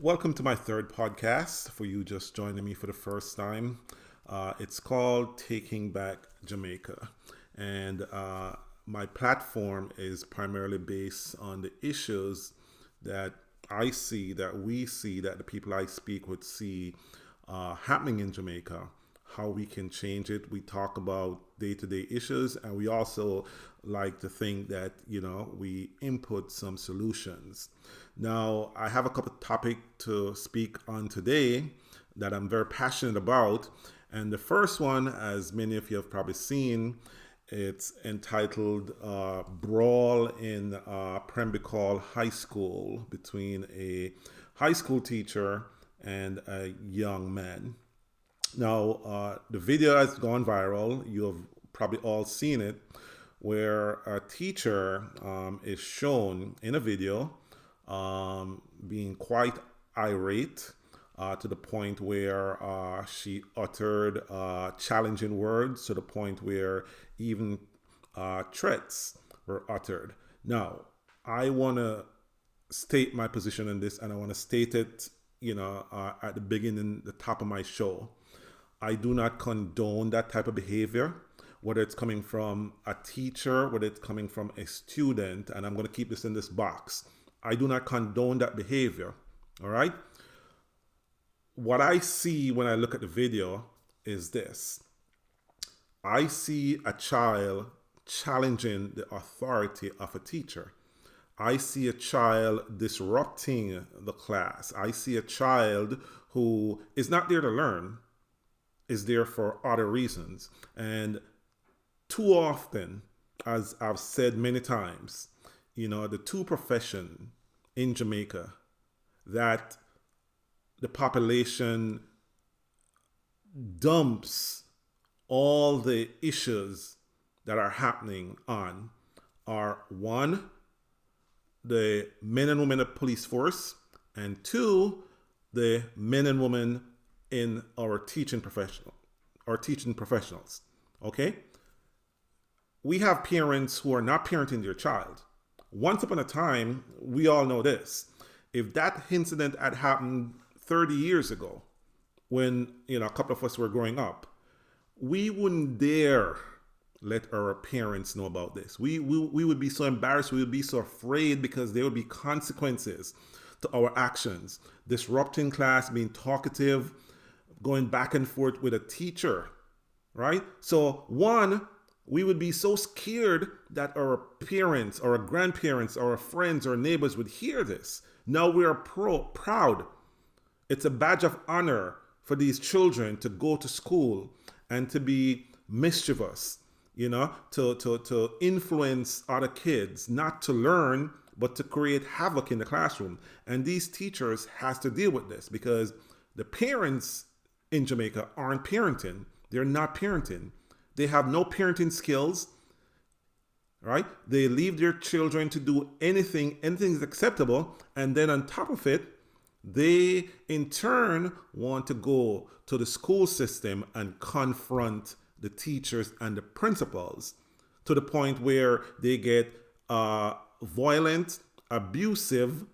Welcome to my third podcast for you just joining me for the first time. It's called Taking Back Jamaica. And my platform is primarily based on the issues that I see, that we see, that the people I speak with see happening in Jamaica, how we can change it. We talk about day-to-day issues, and we also like to think that we input some solutions. Now, I have a couple of topics to speak on today that I'm very passionate about, and the first one, as many of you have probably seen, it's entitled "Brawl in Pembroke High School" between a high school teacher and a young man. Now, the video has gone viral. You have probably all seen it, where a teacher is shown in a video being quite irate to the point where she uttered challenging words, to the point where even threats were uttered. Now, I want to state my position in this, and I want to state it, at the beginning, the top of my show. I do not condone that type of behavior, whether it's coming from a teacher, whether it's coming from a student, and I'm going to keep this in this box. I do not condone that behavior, all right? What I see when I look at the video is this. I see a child challenging the authority of a teacher. I see a child disrupting the class. I see a child who is not there to learn, is there for other reasons. And too often, as I've said many times, the two professions in Jamaica that the population dumps all the issues that are happening on are, one, the men and women of police force, and two, the men and women in our teaching professionals. Okay? We have parents who are not parenting their child. Once upon a time, we all know this. If that incident had happened 30 years ago, when a couple of us were growing up, we wouldn't dare let our parents know about this. We would be so embarrassed, we would be so afraid, because there would be consequences to our actions. Disrupting class, being talkative, going back and forth with a teacher, right? So one, we would be so scared that our parents, our grandparents, our friends, our neighbors would hear this. Now we are proud. It's a badge of honor for these children to go to school and to be mischievous, to influence other kids, not to learn, but to create havoc in the classroom. And these teachers has to deal with this, because the parents in Jamaica aren't parenting. They're not parenting. They have no parenting skills, right? They leave their children to do anything is acceptable. And then on top of it, they in turn want to go to the school system and confront the teachers and the principals, to the point where they get violent, abusive,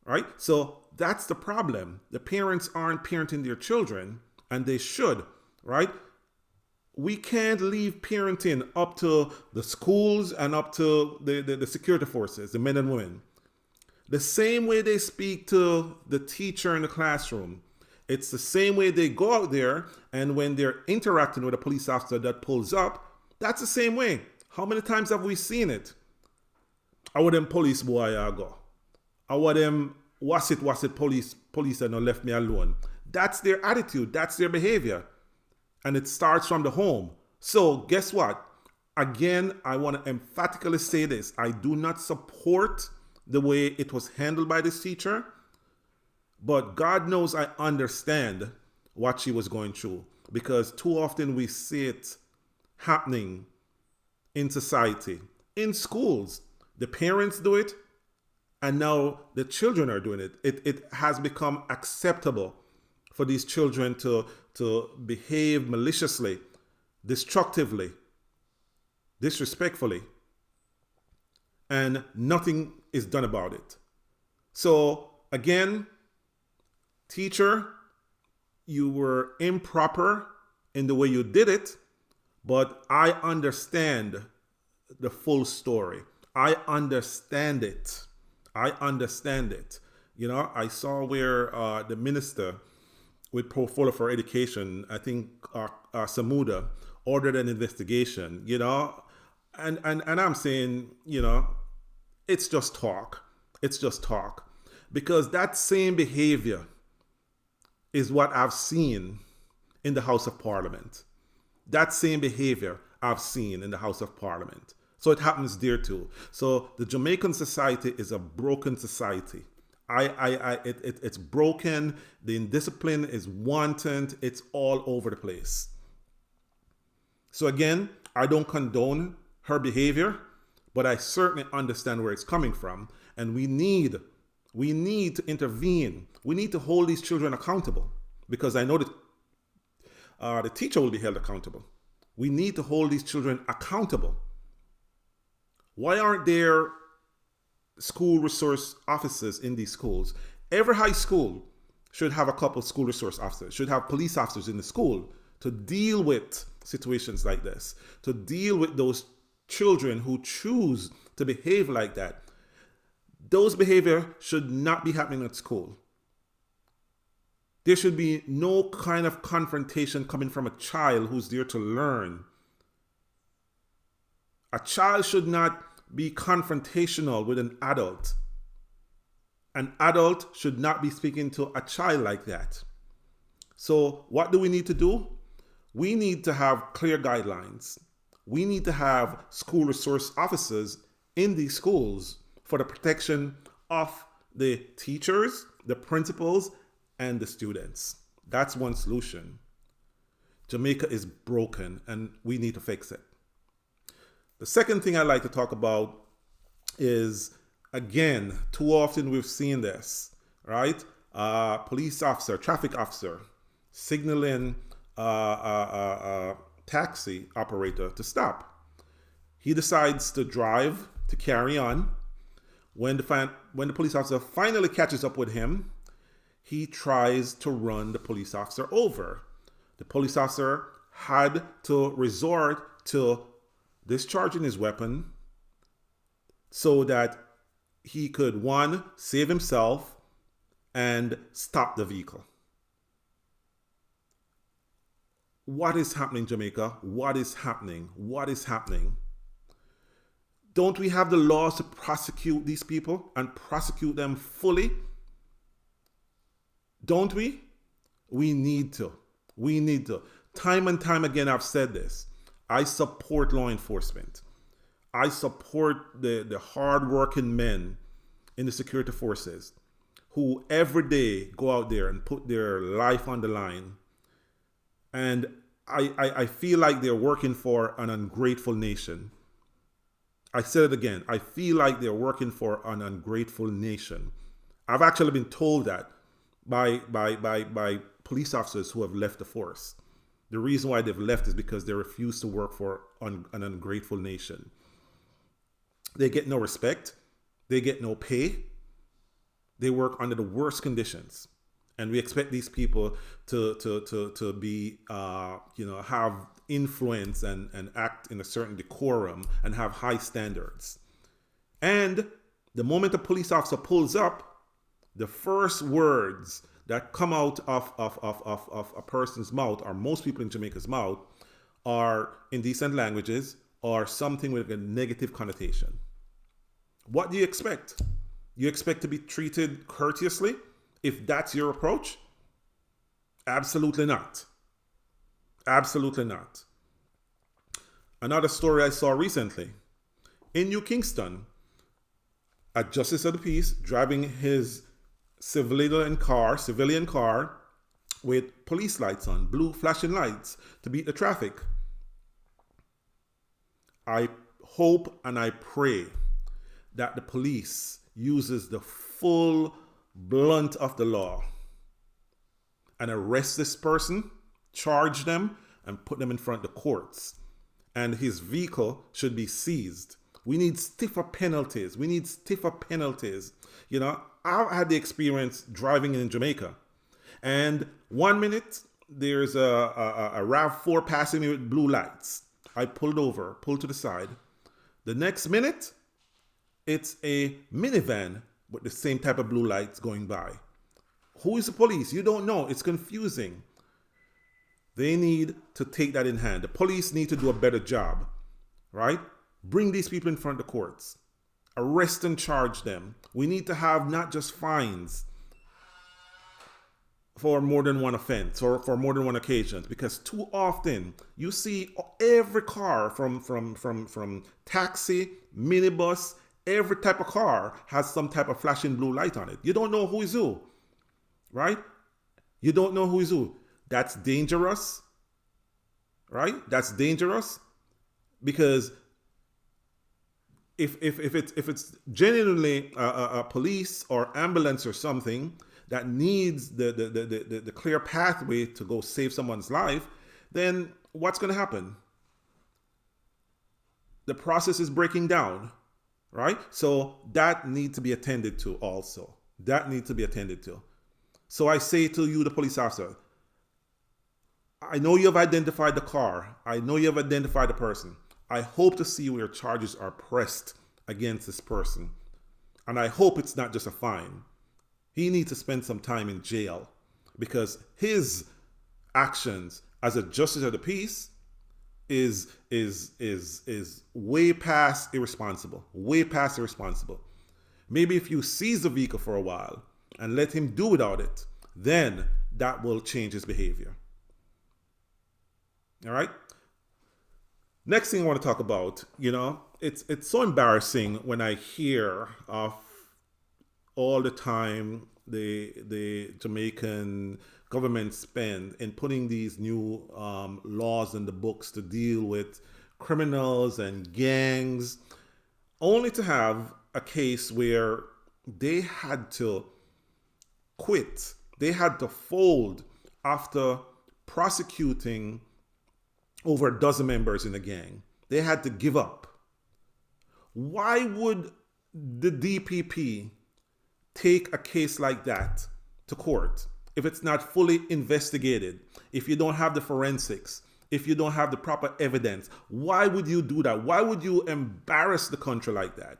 right? So that's the problem. The parents aren't parenting their children, and they should, right? We can't leave parenting up to the schools and up to the security forces, the men and women. The same way they speak to the teacher in the classroom, it's the same way they go out there, and when they're interacting with a police officer that pulls up, that's the same way. How many times have we seen it? I want them police boy I go. I want them was it police and not left me alone. That's their attitude. That's their behavior. And it starts from the home. So guess what? Again, I want to emphatically say this. I do not support the way it was handled by this teacher, but God knows I understand what she was going through, because too often we see it happening in society, in schools. The parents do it, and now the children are doing it. It has become acceptable for these children to behave maliciously, destructively, disrespectfully, and nothing is done about it. So again, teacher, you were improper in the way you did it, but I understand the full story. I understand it. I understand it. I saw where the minister with portfolio for education, I think Samuda, ordered an investigation. And I'm saying, it's just talk. It's just talk, because that same behavior is what I've seen in the House of Parliament. That same behavior I've seen in the House of Parliament. So it happens there too. So the Jamaican society is a broken society. It's broken. The indiscipline is wanton. It's all over the place. So again, I don't condone her behavior, but I certainly understand where it's coming from. And we need to intervene. We need to hold these children accountable, because I know that the teacher will be held accountable. We need to hold these children accountable. Why aren't there school resource officers in these schools? Every high school should have a couple school resource officers, should have police officers in the school to deal with situations like this, to deal with those children who choose to behave like that. Those behavior should not be happening at school. There should be no kind of confrontation coming from a child who's there to learn. A child should not be confrontational with an adult. An adult should not be speaking to a child like that. So what do we need to do? We need to have clear guidelines. We need to have school resource officers in these schools for the protection of the teachers, the principals, and the students. That's one solution. Jamaica is broken and we need to fix it. The second thing I'd like to talk about is, again, too often we've seen this, right? Police officer, traffic officer, signaling a taxi operator to stop. He decides to drive, to carry on. When the police officer finally catches up with him, he tries to run the police officer over. The police officer had to resort to discharging his weapon so that he could, one, save himself and stop the vehicle. What is happening, Jamaica? What is happening? What is happening? Don't we have the laws to prosecute these people and prosecute them fully? Don't we? We need to. We need to. Time and time again, I've said this. I support law enforcement. I support the hardworking men in the security forces who every day go out there and put their life on the line. And I feel like they're working for an ungrateful nation. I said it again. I feel like they're working for an ungrateful nation. I've actually been told that by police officers who have left the force. The reason why they've left is because they refuse to work for an ungrateful nation. They get no respect. They get no pay. They work under the worst conditions. And we expect these people to be, have influence and act in a certain decorum and have high standards. And the moment a police officer pulls up, the first words that come out of a person's mouth, or most people in Jamaica's mouth, are indecent languages or something with a negative connotation. What do you expect? You expect to be treated courteously if that's your approach? Absolutely not. Absolutely not. Another story I saw recently. In New Kingston, a justice of the peace driving his civilian car with police lights on, blue flashing lights to beat the traffic. I hope and I pray that the police uses the full blunt of the law and arrest this person, charge them, and put them in front of the courts. And his vehicle should be seized. We need stiffer penalties. We need stiffer penalties. You know, I've had the experience driving in Jamaica, and 1 minute there's a RAV4 passing me with blue lights. I pulled over, pulled to the side. The next minute, it's a minivan with the same type of blue lights going by. Who is the police? You don't know. It's confusing. They need to take that in hand. The police need to do a better job, right? Bring these people in front of the courts. Arrest and charge them. We need to have not just fines for more than one offense or for more than one occasion, because too often you see every car from taxi, minibus, every type of car has some type of flashing blue light on it. You don't know who is who, right? You don't know who is who. That's dangerous, right? That's dangerous, because if it's genuinely a police or ambulance or something that needs the clear pathway to go save someone's life, then what's going to happen? The process is breaking down, right? So that needs to be attended to also. That needs to be attended to. So I say to you, the police officer, I know you have identified the car. I know you have identified the person. I hope to see where charges are pressed against this person. And I hope it's not just a fine. He needs to spend some time in jail, because his actions as a justice of the peace is way past irresponsible. Way past irresponsible. Maybe if you seize the vehicle for a while and let him do without it, then that will change his behavior. All right? Next thing I want to talk about, you know, it's so embarrassing when I hear of all the time the Jamaican government spend in putting these new laws in the books to deal with criminals and gangs, only to have a case where they had to quit. They had to fold after prosecuting over a dozen members in the gang. They had to give up. Why would the DPP take a case like that to court if it's not fully investigated, if you don't have the forensics, if you don't have the proper evidence? Why would you do that? Why would you embarrass the country like that?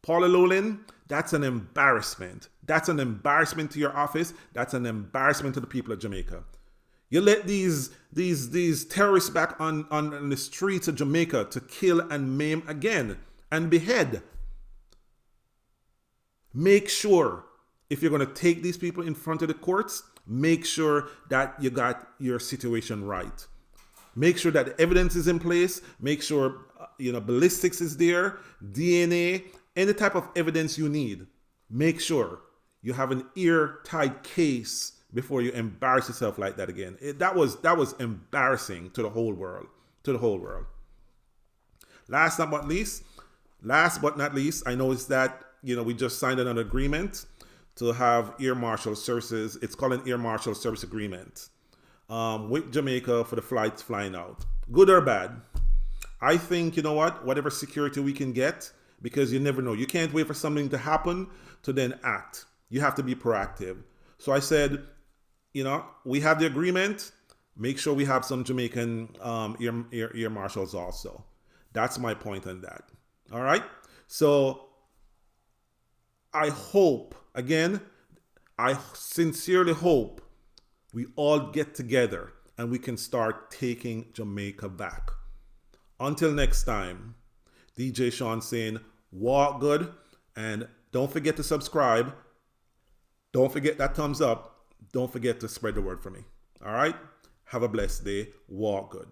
Paula Lolin, that's an embarrassment. That's an embarrassment to your office. That's an embarrassment to the people of Jamaica. You let these terrorists back on the streets of Jamaica to kill and maim again and behead. Make sure, if you're going to take these people in front of the courts, make sure that you got your situation right. Make sure that the evidence is in place. Make sure ballistics is there, DNA, any type of evidence you need. Make sure you have an airtight case before you embarrass yourself like that again. That was embarrassing to the whole world. Last but not least, I know is that we just signed an agreement to have air marshal services. It's called an air marshal service agreement with Jamaica for the flights flying out. Good or bad? I think, whatever security we can get, because you never know. You can't wait for something to happen to then act. You have to be proactive. So I said, we have the agreement. Make sure we have some Jamaican air marshals also. That's my point on that. All right. So I hope, again, I sincerely hope we all get together and we can start taking Jamaica back. Until next time, DJ Sean saying, walk good, and don't forget to subscribe. Don't forget that thumbs up. Don't forget to spread the word for me. All right? Have a blessed day. Walk good.